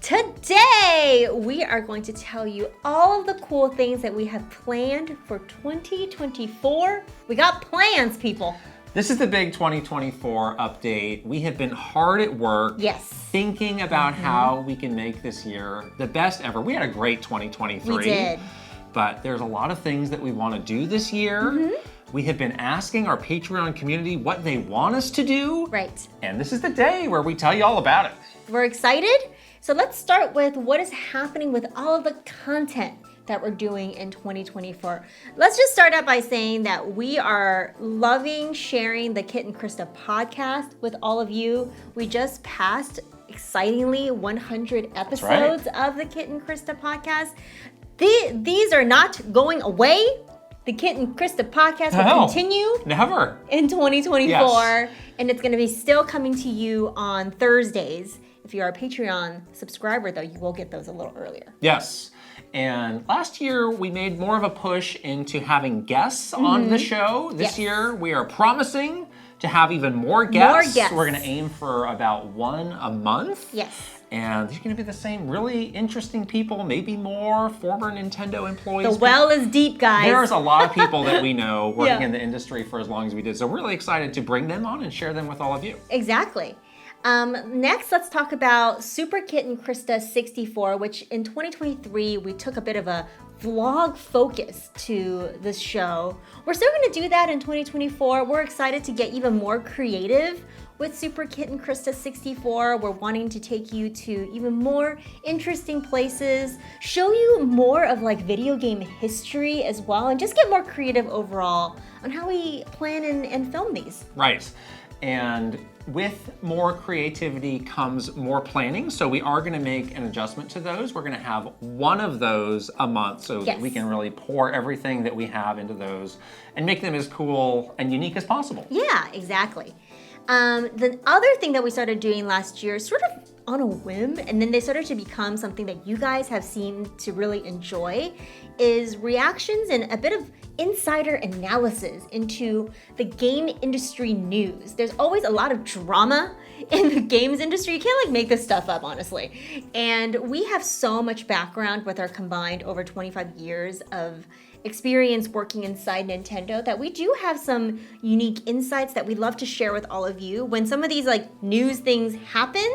Today, we are going to tell you all of the cool things that we have planned for 2024. We got plans, people. This is the big 2024 update. We have been hard at work thinking about how we can make this year the best ever. We had a great 2023. We did. But there's a lot of things that we want to do this year. We have been asking our Patreon community what they want us to do. Right. And this is the day where we tell you all about it. We're excited. So let's start with what is happening with all of the content that we're doing in 2024. Let's just start out by saying that we are loving sharing the Kitten Christa podcast with all of you. We just passed, excitingly, 100 episodes of the Kitten Christa podcast. These are not going away. The Kitten Christa podcast will continue never in 2024, and it's going to be still coming to you on Thursdays. If you're a Patreon subscriber, though, you will get those a little earlier. Yes. And last year, we made more of a push into having guests on the show. This year, we are promising to have even more guests. We're going to aim for about one a month. Yes. And they're going to be the same really interesting people, maybe more former Nintendo employees. The well is deep, guys. There's a lot of people that we know working in the industry for as long as we did. So we're really excited to bring them on and share them with all of you. Exactly. Next, let's talk about Super Kitten Christa 64, which in 2023, we took a bit of a vlog focus to this show. We're still going to do that in 2024. We're excited to get even more creative with Super Kitten Christa 64. We're wanting to take you to even more interesting places, show you more of like video game history as well, and just get more creative overall on how we plan and film these. Right. And with more creativity comes more planning. So we are going to make an adjustment to those. We're going to have one of those a month so that we can really pour everything that we have into those and make them as cool and unique as possible. Yeah, exactly. The other thing that we started doing last year, sort of on a whim, and then they started to become something that you guys have seemed to really enjoy, is reactions and a bit of insider analysis into the game industry news. There's always a lot of drama in the games industry. You can't like make this stuff up, honestly. And we have so much background with our combined over 25 years of experience working inside Nintendo that we do have some unique insights that we'd love to share with all of you when some of these like news things happen.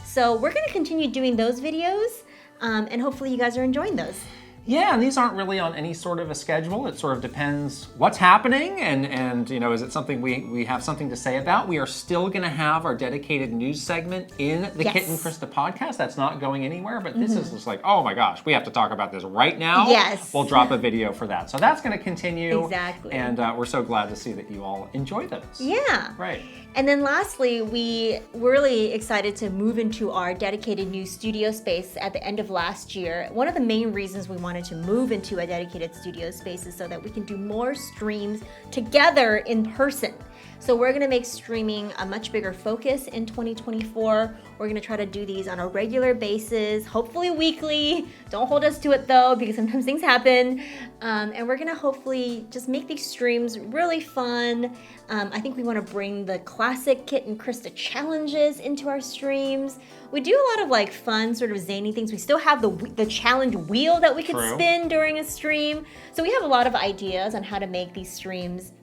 So we're going to continue doing those videos, and hopefully you guys are enjoying those. Yeah, and these aren't really on any sort of a schedule. It sort of depends what's happening and you know, is it something we have something to say about? We are still going to have our dedicated news segment in the Kitten Christa podcast. That's not going anywhere, but this is just like, oh my gosh, we have to talk about this right now. Yes. We'll drop a video for that. So that's going to continue. Exactly. And we're so glad to see that you all enjoy those. Yeah. Right. And then lastly, we're really excited to move into our dedicated new studio space at the end of last year. One of the main reasons we wanted to move into a dedicated studio space is so that we can do more streams together in person. So we're going to make streaming a much bigger focus in 2024. We're going to try to do these on a regular basis, hopefully weekly. Don't hold us to it though, because sometimes things happen. And we're going to hopefully just make these streams really fun. I think we want to bring the classic Kitten Christa challenges into our streams. We do a lot of like fun sort of zany things. We still have the challenge wheel that we could spin during a stream. So we have a lot of ideas on how to make these streams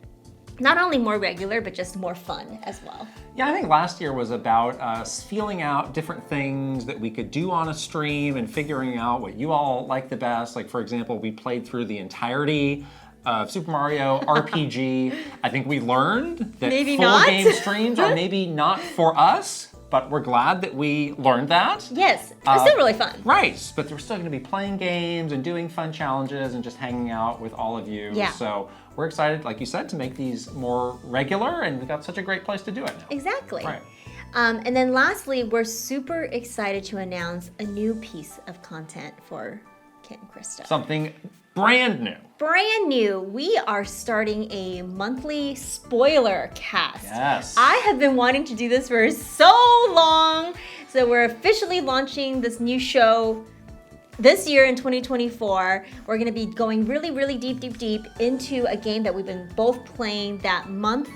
not only more regular, but just more fun as well. Yeah, I think last year was about us feeling out different things that we could do on a stream and figuring out what you all like the best. Like, for example, we played through the entirety of Super Mario RPG. I think we learned that game streams are maybe not for us, but we're glad that we learned that. Yes, it's still really fun. Right, but we're still going to be playing games and doing fun challenges and just hanging out with all of you. Yeah. So we're excited, like you said, to make these more regular, and we've got such a great place to do it now. Exactly. Right. And then lastly, we're super excited to announce a new piece of content for Kitten Christa. Something brand new. Brand new. We are starting a monthly spoiler cast. Yes. I have been wanting to do this for so long. So we're officially launching this new show this year in 2024. We're going to be going really, really deep into a game that we've been both playing that month.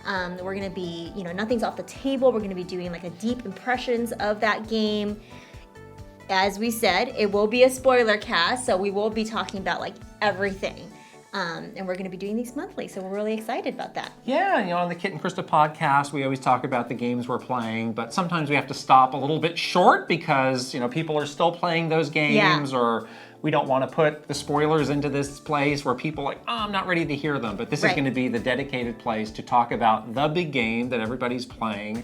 We're going to be, nothing's off the table. We're going to be doing like a deep impressions of that game. as we said, it will be a spoiler cast, so we will be talking about like everything. And we're going to be doing these monthly, so we're really excited about that. Yeah, you know, on the Kitten Christa podcast, we always talk about the games we're playing, but sometimes we have to stop a little bit short because, you know, people are still playing those games, or we don't want to put the spoilers into this place where people are like, oh, I'm not ready to hear them. But this is going to be the dedicated place to talk about the big game that everybody's playing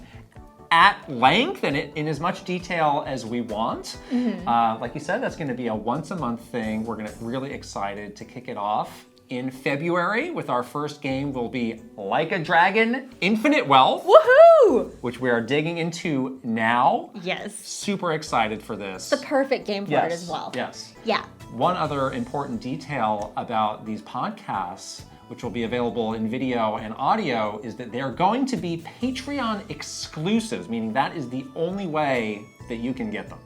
at length and in as much detail as we want. Like you said, that's going to be a once a month thing. We're really excited to kick it off in February with our first game. Will be Like a Dragon Infinite Wealth. Woohoo! Which we are digging into now. Yes. Super excited for this. It's the perfect game for it as well. Yes. Yeah. One other important detail about these podcasts, which will be available in video and audio, is that they are going to be Patreon exclusives, meaning that is the only way that you can get them.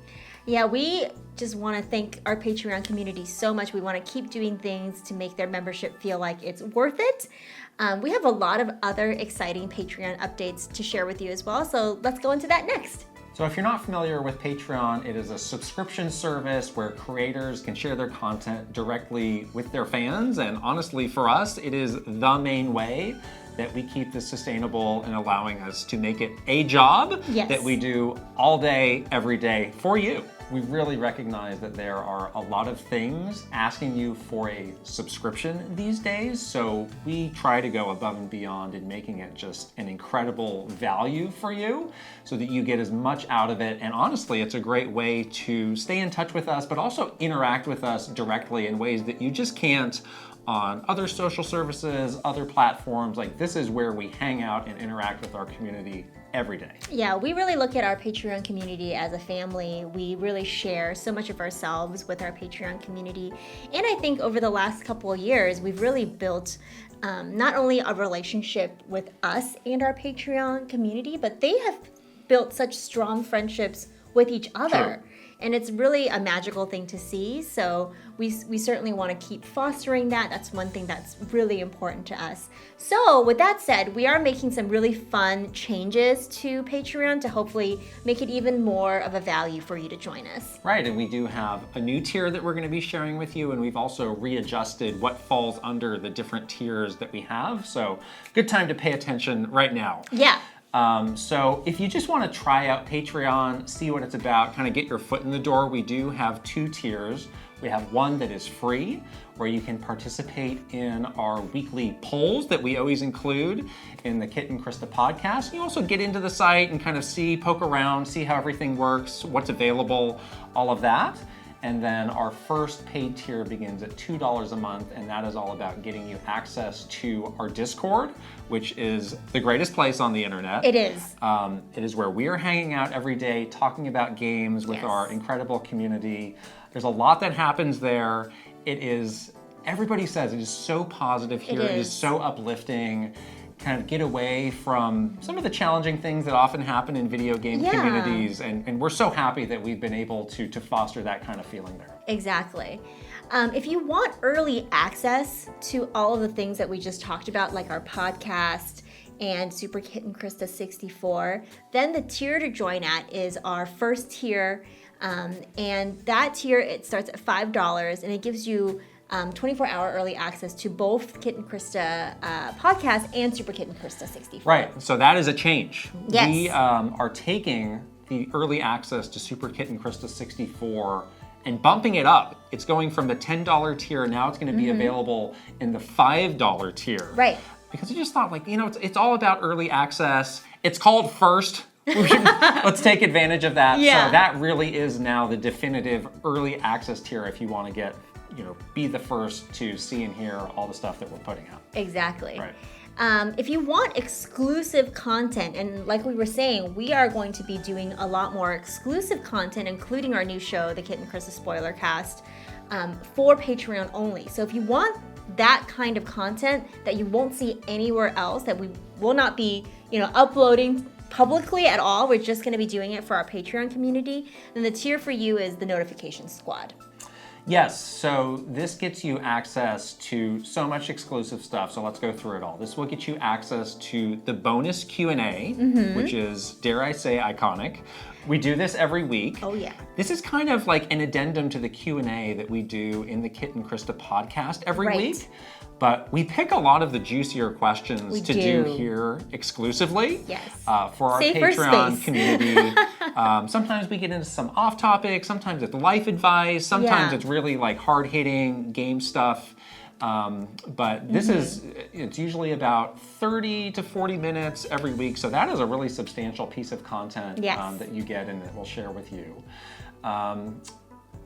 Yeah, we just want to thank our Patreon community so much. We want to keep doing things to make their membership feel like it's worth it. We have a lot of other exciting Patreon updates to share with you as well, so let's go into that next. So if you're not familiar with Patreon, it is a subscription service where creators can share their content directly with their fans. And honestly, for us, it is the main way that we keep this sustainable and allowing us to make it a job that we do all day, every day for you. We really recognize that there are a lot of things asking you for a subscription these days, so we try to go above and beyond in making it just an incredible value for you so that you get as much out of it. And honestly, it's a great way to stay in touch with us, but also interact with us directly in ways that you just can't on other social services, other platforms. Like, this is where we hang out and interact with our community every day. Yeah, we really look at our Patreon community as a family. We really share so much of ourselves with our Patreon community. And I think over the last couple of years, we've really built not only a relationship with us and our Patreon community, but they have built such strong friendships with each other. True. And it's really a magical thing to see. So we certainly want to keep fostering that. That's one thing that's really important to us. So with that said, we are making some really fun changes to Patreon to hopefully make it even more of a value for you to join us. Right, and we do have a new tier that we're going to be sharing with you, and we've also readjusted what falls under the different tiers that we have. So good time to pay attention right now. Yeah. So if you just want to try out Patreon, see what it's about, kind of get your foot in the door, we do have two tiers. We have one that is free, where you can participate in our weekly polls that we always include in the Kitten Christa podcast. You also get into the site and kind of poke around, see how everything works, what's available, all of that. And then our first paid tier begins at $2 a month, and that is all about getting you access to our Discord, which is the greatest place on the internet. It is. It is where we are hanging out every day, talking about games with our incredible community. There's a lot that happens there. It is, everybody says it is so positive here. It is so uplifting. Kind of get away from some of the challenging things that often happen in video game communities, and we're so happy that we've been able to foster that kind of feeling there. Exactly. If you want early access to all of the things that we just talked about, like our podcast and Super Kitten Christa 64, then the tier to join at is our first tier, and that tier, it starts at $5, and it gives you 24-hour early access to both Kitten Christa podcast and Super Kitten Christa 64. Right, so that is a change. Yes. We are taking the early access to Super Kitten Christa 64 and bumping it up. It's going from the $10 tier, now it's going to be available in the $5 tier. Right. Because I just thought, like, you know, it's all about early access. It's called First. Let's take advantage of that. Yeah. So that really is now the definitive early access tier if you want to get, you know, be the first to see and hear all the stuff that we're putting out. Exactly. Right. If you want exclusive content, and like we were saying, we are going to be doing a lot more exclusive content, including our new show, the Kitten Christa Spoiler Cast, for Patreon only. So if you want that kind of content that you won't see anywhere else, that we will not be, you know, uploading publicly at all, we're just going to be doing it for our Patreon community, then the tier for you is the Notification Squad. Yes, so this gets you access to so much exclusive stuff, so let's go through it all. This will get you access to the bonus Q&A, which is, dare I say, iconic. We do this every week. Oh, yeah. This is kind of like an addendum to the Q&A that we do in the Kitten Christa podcast every week. But we pick a lot of the juicier questions to do here exclusively for our Patreon community. Sometimes we get into some off topic, sometimes it's life advice, sometimes it's really like hard-hitting game stuff. But this it's usually about 30 to 40 minutes every week. So that is a really substantial piece of content that you get and that we'll share with you.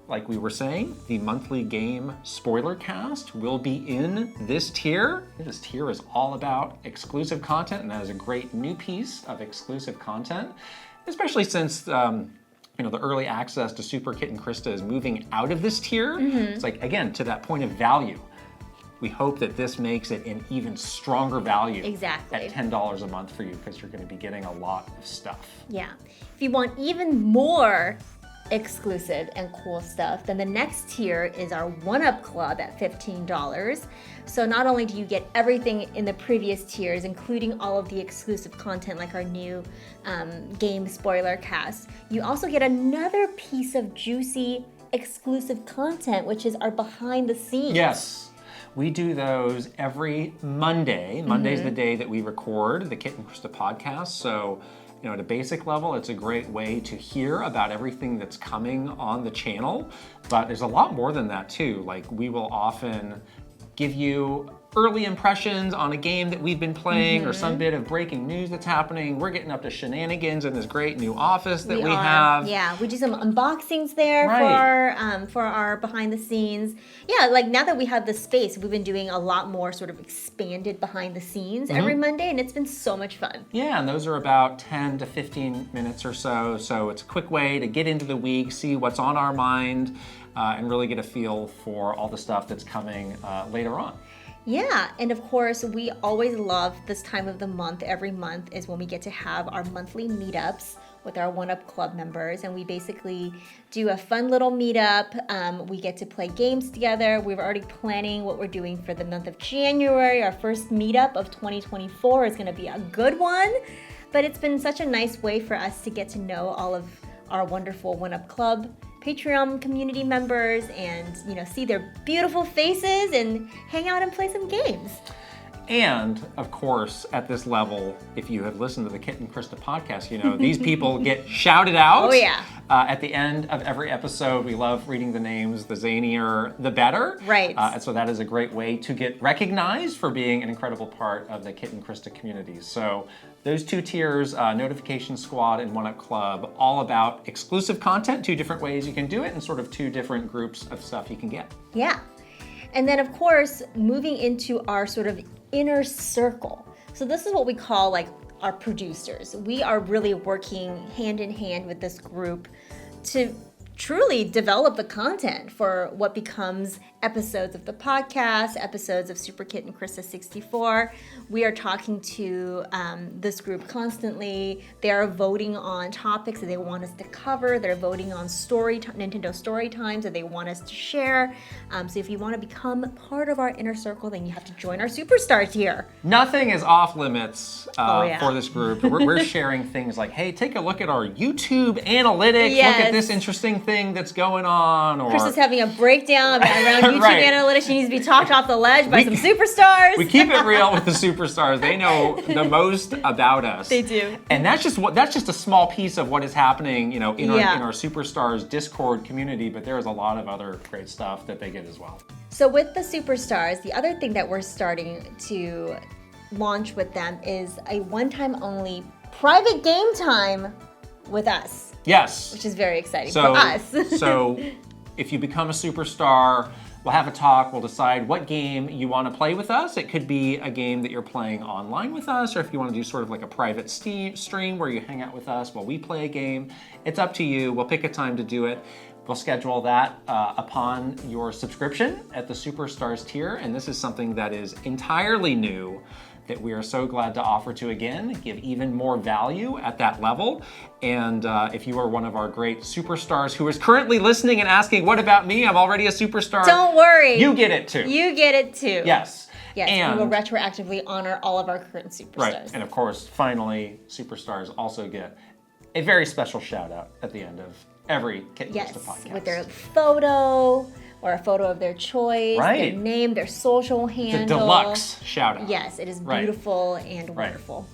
Like we were saying, the monthly game spoiler cast will be in this tier. This tier is all about exclusive content, and that is a great new piece of exclusive content, especially since the early access to Super Kitten Christa is moving out of this tier. It's like, again, to that point of value. We hope that this makes it an even stronger value at $10 a month for you, because you're going to be getting a lot of stuff. Yeah. If you want even more exclusive and cool stuff, then the next tier is our 1-Up Club at $15. So not only do you get everything in the previous tiers, including all of the exclusive content like our new game spoiler cast, you also get another piece of juicy exclusive content, which is our behind the scenes. Yes. We do those every Monday. Monday's the day that we record the Kitten Christa podcast. So at a basic level, it's a great way to hear about everything that's coming on the channel. But there's a lot more than that too. Like, we will often give you early impressions on a game that we've been playing or some bit of breaking news that's happening. We're getting up to shenanigans in this great new office that we have. Yeah, we do some unboxings there for our behind the scenes. Yeah, like now that we have the space, we've been doing a lot more sort of expanded behind the scenes every Monday, and it's been so much fun. Yeah, and those are about 10 to 15 minutes or so. So it's a quick way to get into the week, see what's on our mind, and really get a feel for all the stuff that's coming later on. Yeah, and of course, we always love this time of the month. Every month is when we get to have our monthly meetups with our 1-Up Club members, and we basically do a fun little meetup. We get to play games together. We're already planning what we're doing for the month of January. Our first meetup of 2024 is going to be a good one, but it's been such a nice way for us to get to know all of our wonderful 1-Up Club Patreon community members and see their beautiful faces and hang out and play some games. And of course, at this level, if you have listened to the Kitten Christa podcast, these people get shouted out. Oh yeah. At the end of every episode. We love reading the names. The zanier, the better. Right. And so that is a great way to get recognized for being an incredible part of the Kitten Christa community. So those two tiers, Notification Squad and 1-Up Club, all about exclusive content, 2 different ways you can do it, and sort of 2 different groups of stuff you can get. Yeah. And then of course, moving into our sort of inner circle. So this is what we call like our producers. We are really working hand in hand with this group to truly develop the content for what becomes episodes of the podcast, episodes of Super Kitten Christa 64. We are talking to this group constantly. They are voting on topics that they want us to cover. They're voting on Nintendo story times that they want us to share. So if you want to become part of our inner circle, then you have to join our superstar tier. Nothing is off limits for this group. We're sharing things like, hey, take a look at our YouTube analytics. Look at this interesting thing that's going on. Or Chris is having a breakdown around YouTube analytics. She needs to be talked off the ledge by some superstars. We keep it real with the superstars. They know the most about us. They do. And that's just a small piece of what is happening, in our superstars Discord community. But there is a lot of other great stuff that they get as well. So with the superstars, the other thing that we're starting to launch with them is a one-time only private game time with us. Yes. Which is very exciting for us. So if you become a superstar, we'll have a talk. We'll decide what game you want to play with us. It could be a game that you're playing online with us, or if you want to do sort of like a private stream where you hang out with us while we play a game. It's up to you. We'll pick a time to do it. We'll schedule that upon your subscription at the Superstars tier, and this is something that is entirely new that we are so glad to offer to again, give even more value at that level. And if you are one of our great superstars who is currently listening and asking, what about me? I'm already a superstar. Don't worry. You get it too. You get it too. Yes. Yes, and we will retroactively honor all of our current superstars. Right, and of course, finally, superstars also get a very special shout out at the end of every Kitten Yes, Krysta podcast. with their photo or a photo of their choice, their name, their social handle. The deluxe shout out. Yes, it is beautiful and wonderful.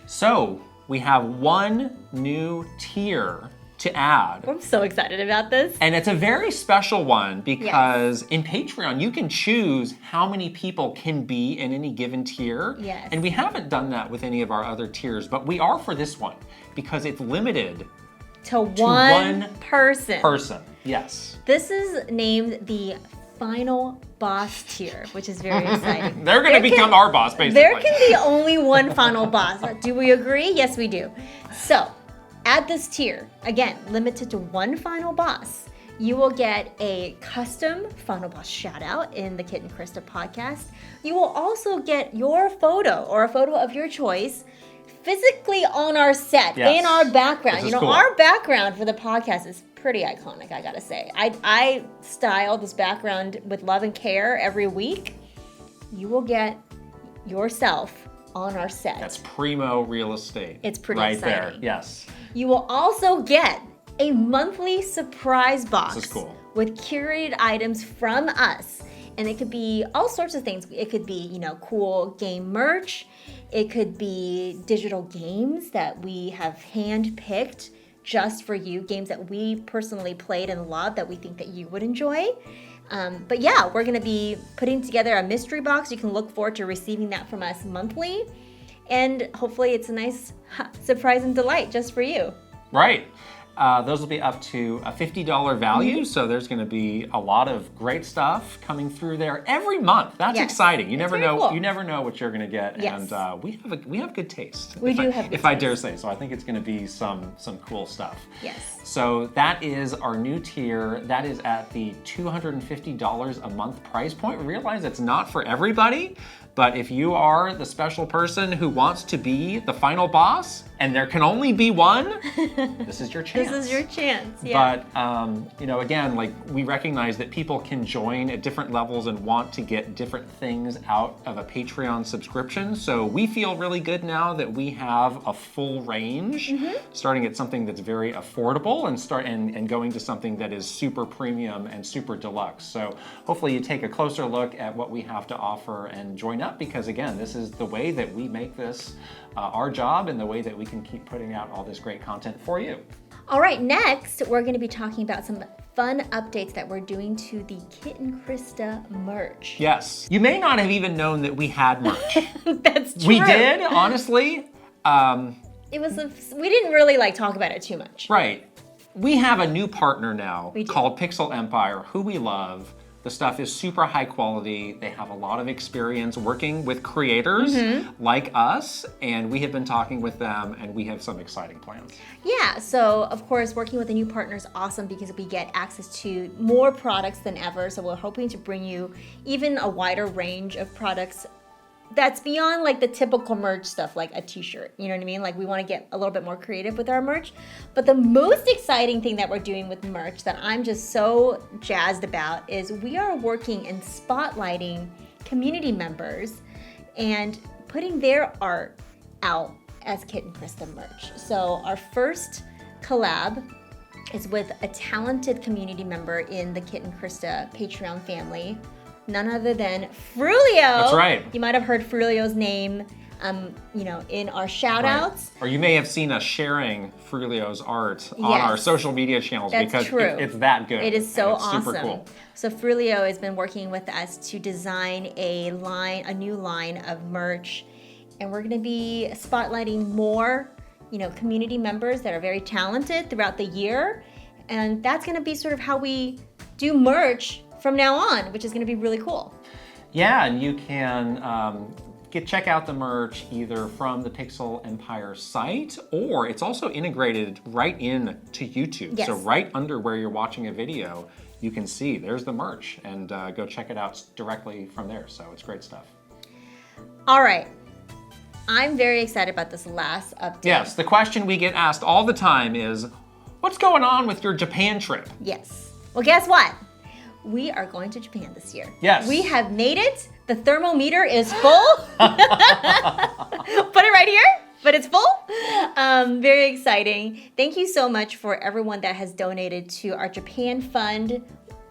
So we have one new tier to add. I'm so excited about this. And it's a very special one because in Patreon, you can choose how many people can be in any given tier. Yes. And we haven't done that with any of our other tiers, but we are for this one because it's limited to one person. Yes. This is named the Final Boss tier, which is very exciting. They're going to become our boss, basically. There can be only one final boss. Do we agree? Yes, we do. So, at this tier, again, limited to one final boss, you will get a custom final boss shout out in the Kitten Krysta podcast. You will also get your photo or a photo of your choice physically on our set, in our background. You know, cool. Our background for the podcast is pretty iconic, I gotta say. I style this background with love and care every week. You will get yourself on our set. That's primo real estate. It's pretty exciting. Right there, yes. You will also get a monthly surprise box. This is cool. With curated items from us. And it could be all sorts of things. It could be, you know, cool game merch. It could be digital games that we have hand-picked just for you, games that we personally played and loved that we think that you would enjoy. But yeah, we're gonna be putting together a mystery box. You can look forward to receiving that from us monthly. And hopefully it's a nice surprise and delight just for you. Right. Those will be up to a $50 value, so there's going to be a lot of great stuff coming through there every month. That's exciting. You never know. Cool. You never know what you're going to get, and we have good taste. We do have good taste. I dare say. So I think it's going to be some cool stuff. Yes. So that is our new tier. That is at the $250 a month price point. Realize it's not for everybody. But if you are the special person who wants to be the final boss, and there can only be one, this is your chance. This is your chance, yeah. But, you know, again, like, we recognize that people can join at different levels and want to get different things out of a Patreon subscription. So we feel really good now that we have a full range, starting at something that's very affordable and going to something that is super premium and super deluxe. So hopefully you take a closer look at what we have to offer and join up, because again, this is the way that we make this our job and the way that we can keep putting out all this great content for you. All right, next we're going to be talking about some fun updates that we're doing to the Kitten Krysta merch. Yes. You may not have even known that we had merch. That's true. We did, honestly. It was we didn't really talk about it too much. Right. We have a new partner now called Pixel Empire, who we love. The stuff is super high quality. They have a lot of experience working with creators like us, and we have been talking with them, and we have some exciting plans. Yeah, so of course, working with a new partner is awesome because we get access to more products than ever. So we're hoping to bring you even a wider range of products that's beyond the typical merch stuff, like a t-shirt, you know what I mean? We want to get a little bit more creative with our merch. But the most exciting thing that we're doing with merch that I'm just so jazzed about is we are working and spotlighting community members and putting their art out as Kitten Krysta merch. So our first collab is with a talented community member in the Kitten Krysta Patreon family, none other than Frulio. That's right. You might have heard Frulio's name, in our shout-outs. Right. Or you may have seen us sharing Frulio's art on our social media channels because it's that good. It is so awesome. Super cool. So Frulio has been working with us to design a new line of merch, and we're going to be spotlighting more, community members that are very talented throughout the year, and that's going to be sort of how we do merch from now on, which is going to be really cool. Yeah, and you can check out the merch either from the Pixel Empire site, or it's also integrated right in to YouTube. Yes. So right under where you're watching a video, you can see there's the merch, and go check it out directly from there. So it's great stuff. All right. I'm very excited about this last update. Yes, the question we get asked all the time is, what's going on with your Japan trip? Yes. Well, guess what? We are going to Japan this year. Yes. We have made it. The thermometer is full. Put it right here. but it's full. Very exciting. Thank you so much for everyone that has donated to our Japan Fund.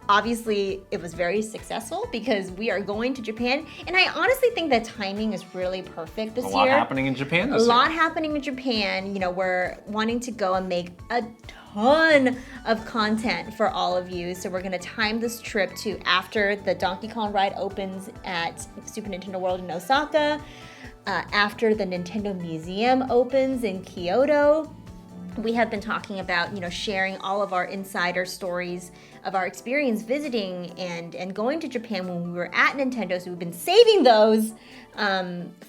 Obviously, it was very successful because we are going to Japan. And I honestly think the timing is really perfect this year. A lot happening in Japan this year. A lot happening in Japan. You know, we're wanting to go and make a ton of content for all of you. So we're going to time this trip to after the Donkey Kong ride opens at Super Nintendo World in Osaka, after the Nintendo Museum opens in Kyoto. We have been talking about, you know, sharing all of our insider stories of our experience visiting and going to Japan when we were at Nintendo. So we've been saving those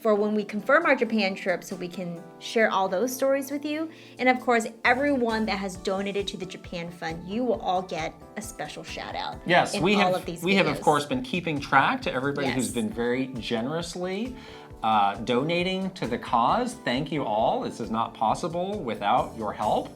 for when we confirm our Japan trip so we can share all those stories with you. And of course, everyone that has donated to the Japan Fund, you will all get a special shout out. Yes, we have videos. Of course been keeping track to everybody Yes. who's been very generously donating to the cause. Thank you all. This is not possible without your help.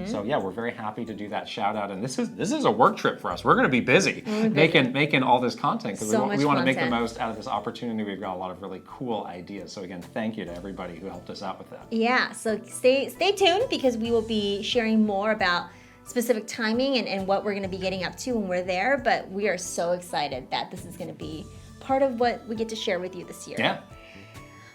So yeah, we're very happy to do that shout out. And this is a work trip for us. We're going to be busy making all this content because we want to make the most out of this opportunity. We've got a lot of really cool ideas. So again, thank you to everybody who helped us out with that. Yeah, so stay tuned because we will be sharing more about specific timing and what we're going to be getting up to when we're there. But we are so excited that this is going to be part of what we get to share with you this year. Yeah.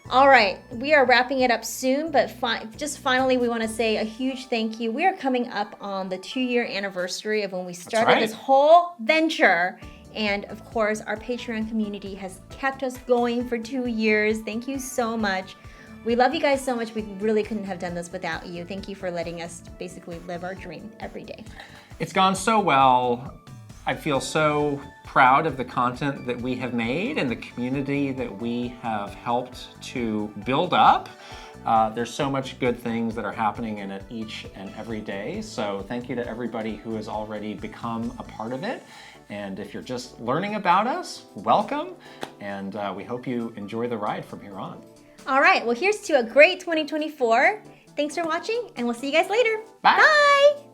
All right, we are wrapping it up soon, but just finally, we want to say a huge thank you. We are coming up on the 2-year anniversary of when we started this whole venture. And of course, our Patreon community has kept us going for 2 years. Thank you so much. We love you guys so much. We really couldn't have done this without you. Thank you for letting us basically live our dream every day. It's gone so well. I feel so proud of the content that we have made and the community that we have helped to build up. There's so much good things that are happening in it each and every day. So thank you to everybody who has already become a part of it. And if you're just learning about us, welcome. And we hope you enjoy the ride from here on. All right, well, here's to a great 2024. Thanks for watching, and we'll see you guys later. Bye. Bye.